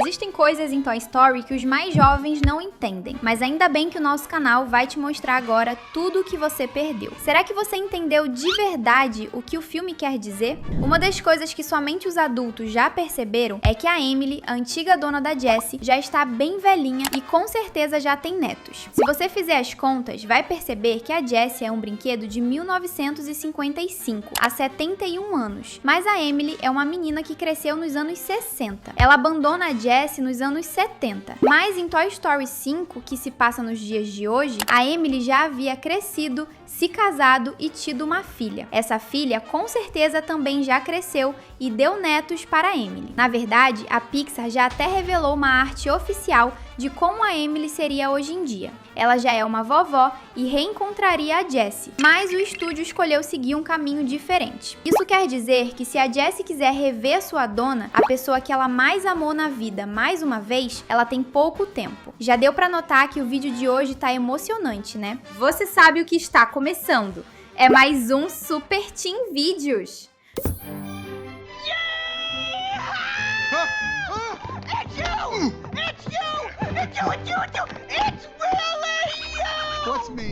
Existem coisas em Toy Story que os mais jovens não entendem, mas ainda bem que o nosso canal vai te mostrar agora tudo o que você perdeu. Será que você entendeu de verdade o que o filme quer dizer? Uma das coisas que somente os adultos já perceberam é que a Emily, a antiga dona da Jessie, já está bem velhinha e com certeza já tem netos. Se você fizer as contas, vai perceber que a Jessie é um brinquedo de 1955, há 71 anos, mas a Emily é uma menina que cresceu nos anos 60. Ela abandona a Jessie nos anos 70. Mas em Toy Story 5, que se passa nos dias de hoje, a Emily já havia crescido, se casado e tido uma filha. Essa filha com certeza também já cresceu e deu netos para a Emily. Na verdade, a Pixar já até revelou uma arte oficial de como a Emily seria hoje em dia. Ela já é uma vovó e reencontraria a Jessie, mas o estúdio escolheu seguir um caminho diferente. Isso quer dizer que se a Jessie quiser rever sua dona, a pessoa que ela mais amou na vida, mais uma vez, ela tem pouco tempo. Já deu pra notar que o vídeo de hoje tá emocionante, né? Você sabe o que está começando. É mais um Super Team Vídeos.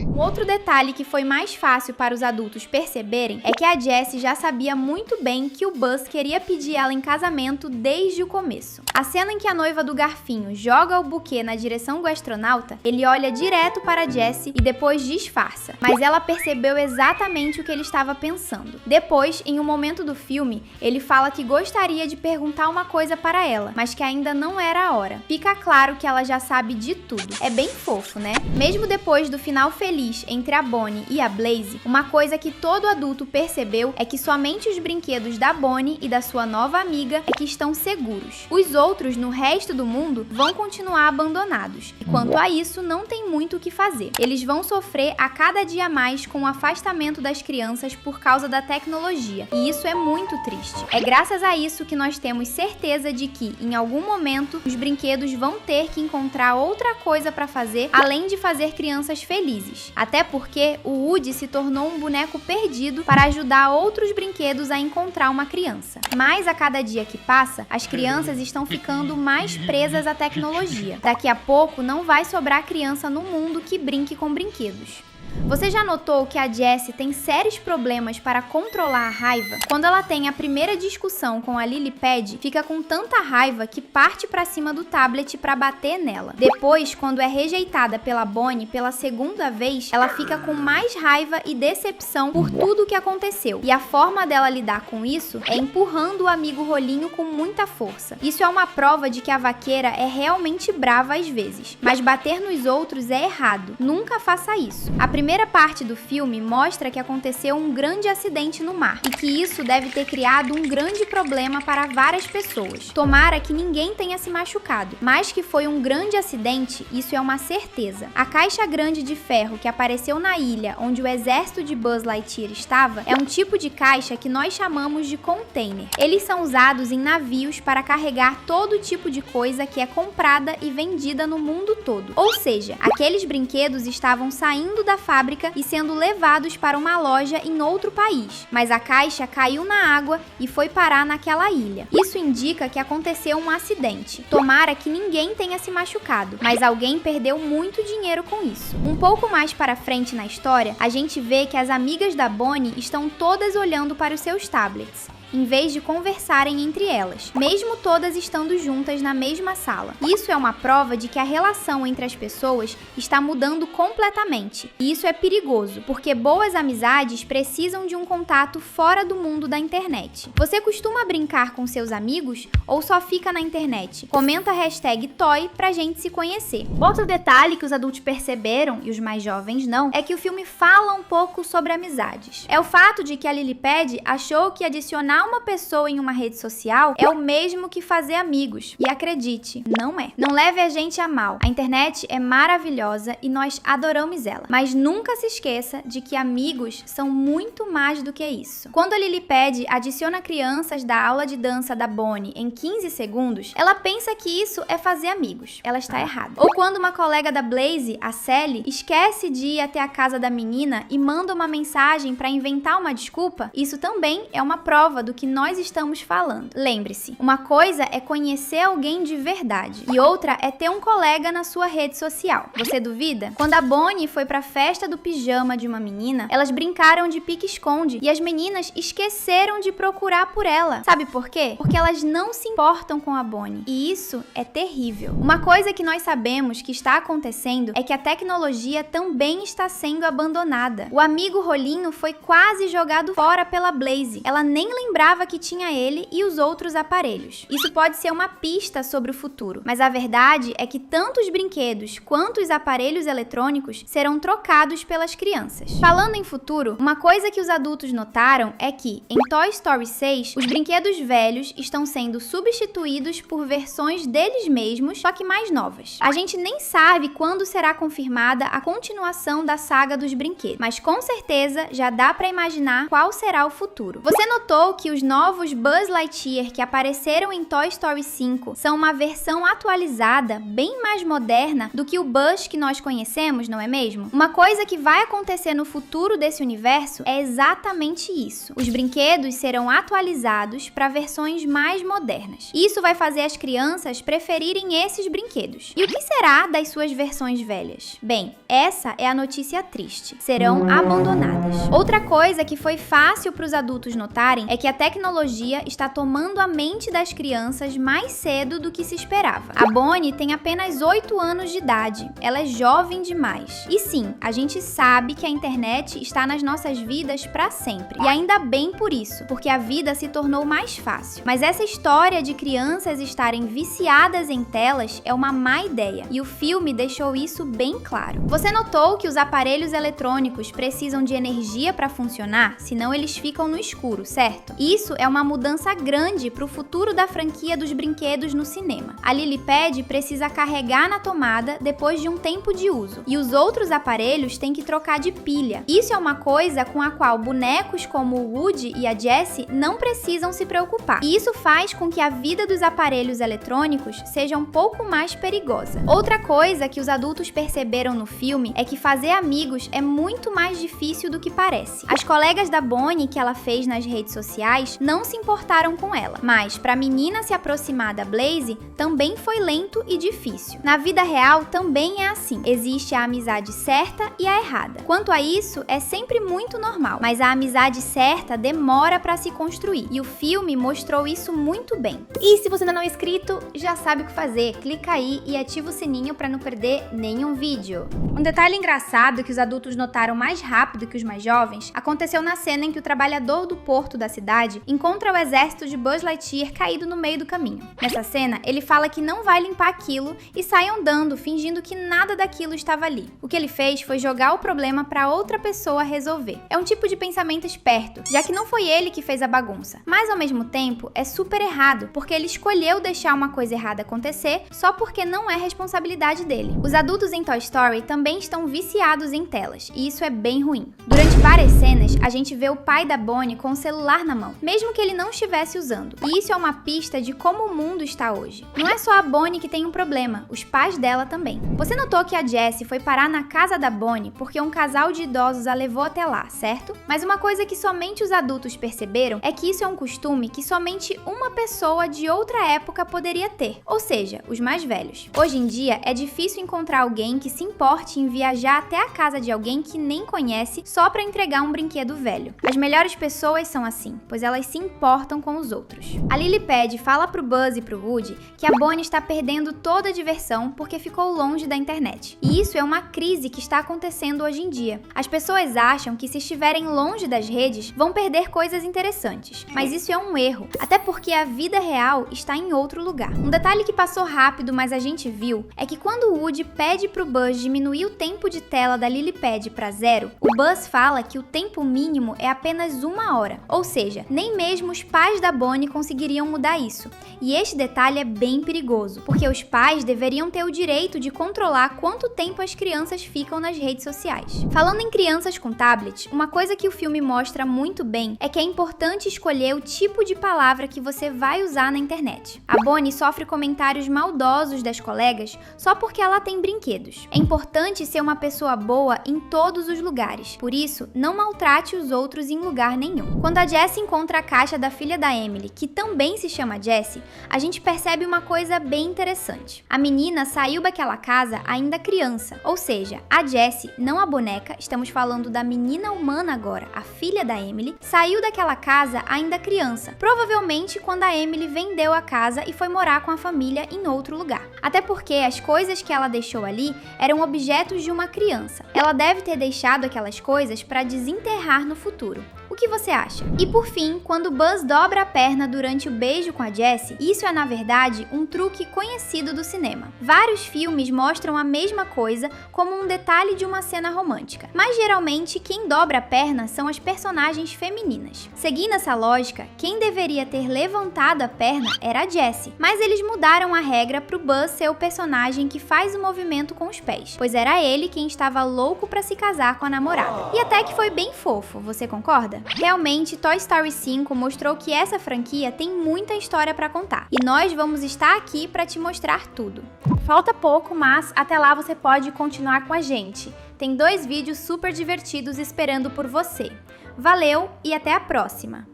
Um outro detalhe que foi mais fácil para os adultos perceberem é que a Jessie já sabia muito bem que o Buzz queria pedir ela em casamento desde o começo. A cena em que a noiva do garfinho joga o buquê na direção do astronauta, ele olha direto para a Jessie e depois disfarça, mas ela percebeu exatamente o que ele estava pensando. Depois, em um momento do filme, ele fala que gostaria de perguntar uma coisa para ela, mas que ainda não era a hora. Fica claro que ela já sabe de tudo. É bem fofo, né? Mesmo depois do final feliz entre a Bonnie e a Blaze, uma coisa que todo adulto percebeu é que somente os brinquedos da Bonnie e da sua nova amiga é que estão seguros. Os outros, no resto do mundo, vão continuar abandonados. E quanto a isso, não tem muito o que fazer. Eles vão sofrer a cada dia mais com o afastamento das crianças por causa da tecnologia. E isso é muito triste. É graças a isso que nós temos certeza de que, em algum momento, os brinquedos vão ter que encontrar outra coisa para fazer, além de fazer crianças felizes. Até porque o Woody se tornou um boneco perdido para ajudar outros brinquedos a encontrar uma criança. Mas a cada dia que passa, as crianças estão ficando mais presas à tecnologia. Daqui a pouco não vai sobrar criança no mundo que brinque com brinquedos. Você já notou que a Jessie tem sérios problemas para controlar a raiva? Quando ela tem a primeira discussão com a Lily Pad, fica com tanta raiva que parte para cima do tablet para bater nela. Depois, quando é rejeitada pela Bonnie pela segunda vez, ela fica com mais raiva e decepção por tudo o que aconteceu. E a forma dela lidar com isso é empurrando o amigo Rolinho com muita força. Isso é uma prova de que a vaqueira é realmente brava às vezes. Mas bater nos outros é errado. Nunca faça isso. A primeira parte do filme mostra que aconteceu um grande acidente no mar e que isso deve ter criado um grande problema para várias pessoas. Tomara que ninguém tenha se machucado, mas que foi um grande acidente, isso é uma certeza. A caixa grande de ferro que apareceu na ilha onde o exército de Buzz Lightyear estava é um tipo de caixa que nós chamamos de container. Eles são usados em navios para carregar todo tipo de coisa que é comprada e vendida no mundo todo. Ou seja, aqueles brinquedos estavam saindo da fábrica e sendo levados para uma loja em outro país, mas a caixa caiu na água e foi parar naquela ilha. Isso indica que aconteceu um acidente. Tomara que ninguém tenha se machucado, mas alguém perdeu muito dinheiro com isso. Um pouco mais para frente na história, a gente vê que as amigas da Bonnie estão todas olhando para os seus tablets, em vez de conversarem entre elas, mesmo todas estando juntas na mesma sala. Isso é uma prova de que a relação entre as pessoas está mudando completamente. E isso é perigoso, porque boas amizades precisam de um contato fora do mundo da internet. Você costuma brincar com seus amigos ou só fica na internet? Comenta a hashtag Toy pra gente se conhecer. Outro detalhe que os adultos perceberam, e os mais jovens não, é que o filme fala um pouco sobre amizades. É o fato de que a Lily Pad achou que adicionar uma pessoa em uma rede social é o mesmo que fazer amigos. E acredite, não é. Não leve a gente a mal. A internet é maravilhosa e nós adoramos ela. Mas nunca se esqueça de que amigos são muito mais do que isso. Quando a Lily Pad adiciona crianças da aula de dança da Bonnie em 15 segundos, ela pensa que isso é fazer amigos. Ela está errada. Ou quando uma colega da Blaze, a Sally, esquece de ir até a casa da menina e manda uma mensagem para inventar uma desculpa, isso também é uma prova do que nós estamos falando. Lembre-se, uma coisa é conhecer alguém de verdade e outra é ter um colega na sua rede social. Você duvida? Quando a Bonnie foi pra festa do pijama de uma menina, elas brincaram de pique-esconde e as meninas esqueceram de procurar por ela. Sabe por quê? Porque elas não se importam com a Bonnie. E isso é terrível. Uma coisa que nós sabemos que está acontecendo é que a tecnologia também está sendo abandonada. O amigo rolinho foi quase jogado fora pela Blaze. Ela nem lembrava que tinha ele e os outros aparelhos. Isso pode ser uma pista sobre o futuro, mas a verdade é que tanto os brinquedos quanto os aparelhos eletrônicos serão trocados pelas crianças. Falando em futuro, uma coisa que os adultos notaram é que, em Toy Story 6, os brinquedos velhos estão sendo substituídos por versões deles mesmos, só que mais novas. A gente nem sabe quando será confirmada a continuação da saga dos brinquedos, mas com certeza já dá pra imaginar qual será o futuro. Você notou que os novos Buzz Lightyear que apareceram em Toy Story 5 são uma versão atualizada, bem mais moderna do que o Buzz que nós conhecemos, não é mesmo? Uma coisa que vai acontecer no futuro desse universo é exatamente isso. Os brinquedos serão atualizados para versões mais modernas. Isso vai fazer as crianças preferirem esses brinquedos. E o que será das suas versões velhas? Bem, essa é a notícia triste. Serão abandonadas. Outra coisa que foi fácil para os adultos notarem é que a tecnologia está tomando a mente das crianças mais cedo do que se esperava. A Bonnie tem apenas 8 anos de idade. Ela é jovem demais. E sim, a gente sabe que a internet está nas nossas vidas para sempre. E ainda bem por isso, porque a vida se tornou mais fácil. Mas essa história de crianças estarem viciadas em telas é uma má ideia. E o filme deixou isso bem claro. Você notou que os aparelhos eletrônicos precisam de energia para funcionar, senão eles ficam no escuro, certo? Isso é uma mudança grande para o futuro da franquia dos brinquedos no cinema. A Lily Pad precisa carregar na tomada depois de um tempo de uso, e os outros aparelhos têm que trocar de pilha. Isso é uma coisa com a qual bonecos como o Woody e a Jessie não precisam se preocupar. E isso faz com que a vida dos aparelhos eletrônicos seja um pouco mais perigosa. Outra coisa que os adultos perceberam no filme é que fazer amigos é muito mais difícil do que parece. As colegas da Bonnie que ela fez nas redes sociais não se importaram com ela, mas para a menina se aproximar da Blaze também foi lento e difícil. Na vida real também é assim. Existe a amizade certa e a errada. Quanto a isso, é sempre muito normal, mas a amizade certa demora para se construir, e o filme mostrou isso muito bem. E se você ainda não é inscrito, já sabe o que fazer. Clica aí e ativa o sininho para não perder nenhum vídeo. Um detalhe engraçado que os adultos notaram mais rápido que os mais jovens aconteceu na cena em que o trabalhador do porto da cidade encontra o exército de Buzz Lightyear caído no meio do caminho. Nessa cena, ele fala que não vai limpar aquilo e sai andando, fingindo que nada daquilo estava ali. O que ele fez foi jogar o problema para outra pessoa resolver. É um tipo de pensamento esperto, já que não foi ele que fez a bagunça. Mas ao mesmo tempo, é super errado, porque ele escolheu deixar uma coisa errada acontecer só porque não é responsabilidade dele. Os adultos em Toy Story também estão viciados em telas, e isso é bem ruim. Durante várias cenas, a gente vê o pai da Bonnie com o celular na mão, mesmo que ele não estivesse usando. E isso é uma pista de como o mundo está hoje. Não é só a Bonnie que tem um problema, os pais dela também. Você notou que a Jessie foi parar na casa da Bonnie porque um casal de idosos a levou até lá, certo? Mas uma coisa que somente os adultos perceberam é que isso é um costume que somente uma pessoa de outra época poderia ter, ou seja, os mais velhos. Hoje em dia, é difícil encontrar alguém que se importe em viajar até a casa de alguém que nem conhece só para entregar um brinquedo velho. As melhores pessoas são assim, pois elas se importam com os outros. A Lily Pad fala pro Buzz e pro Woody que a Bonnie está perdendo toda a diversão porque ficou longe da internet. E isso é uma crise que está acontecendo hoje em dia. As pessoas acham que se estiverem longe das redes, vão perder coisas interessantes. Mas isso é um erro, até porque a vida real está em outro lugar. Um detalhe que passou rápido, mas a gente viu, é que quando o Woody pede pro Buzz diminuir o tempo de tela da Lily Pad para 0, o Buzz fala que o tempo mínimo é apenas 1 hora. Ou seja, nem mesmo os pais da Bonnie conseguiriam mudar isso. E este detalhe é bem perigoso, porque os pais deveriam ter o direito de controlar quanto tempo as crianças ficam nas redes sociais. Falando em crianças com tablet, uma coisa que o filme mostra muito bem é que é importante escolher o tipo de palavra que você vai usar na internet. A Bonnie sofre comentários maldosos das colegas só porque ela tem brinquedos. É importante ser uma pessoa boa em todos os lugares, por isso, não maltrate os outros em lugar nenhum. Quando a Jessie encontra encontra a caixa da filha da Emily, que também se chama Jessie, a gente percebe uma coisa bem interessante. A menina saiu daquela casa ainda criança, ou seja, a Jessie, não a boneca, estamos falando da menina humana agora, a filha da Emily, saiu daquela casa ainda criança, provavelmente quando a Emily vendeu a casa e foi morar com a família em outro lugar. Até porque as coisas que ela deixou ali eram objetos de uma criança. Ela deve ter deixado aquelas coisas para desenterrar no futuro. O que você acha? E por fim, quando Buzz dobra a perna durante o beijo com a Jessie, isso é na verdade um truque conhecido do cinema. Vários filmes mostram a mesma coisa como um detalhe de uma cena romântica, mas geralmente quem dobra a perna são as personagens femininas. Seguindo essa lógica, quem deveria ter levantado a perna era a Jessie, mas eles mudaram a regra pro Buzz ser o personagem que faz o movimento com os pés, pois era ele quem estava louco para se casar com a namorada. E até que foi bem fofo, você concorda? Realmente, Toy Story 5 mostrou que essa franquia tem muita história para contar, e nós vamos estar aqui para te mostrar tudo. Falta pouco, mas até lá você pode continuar com a gente. Tem 2 vídeos super divertidos esperando por você. Valeu e até a próxima!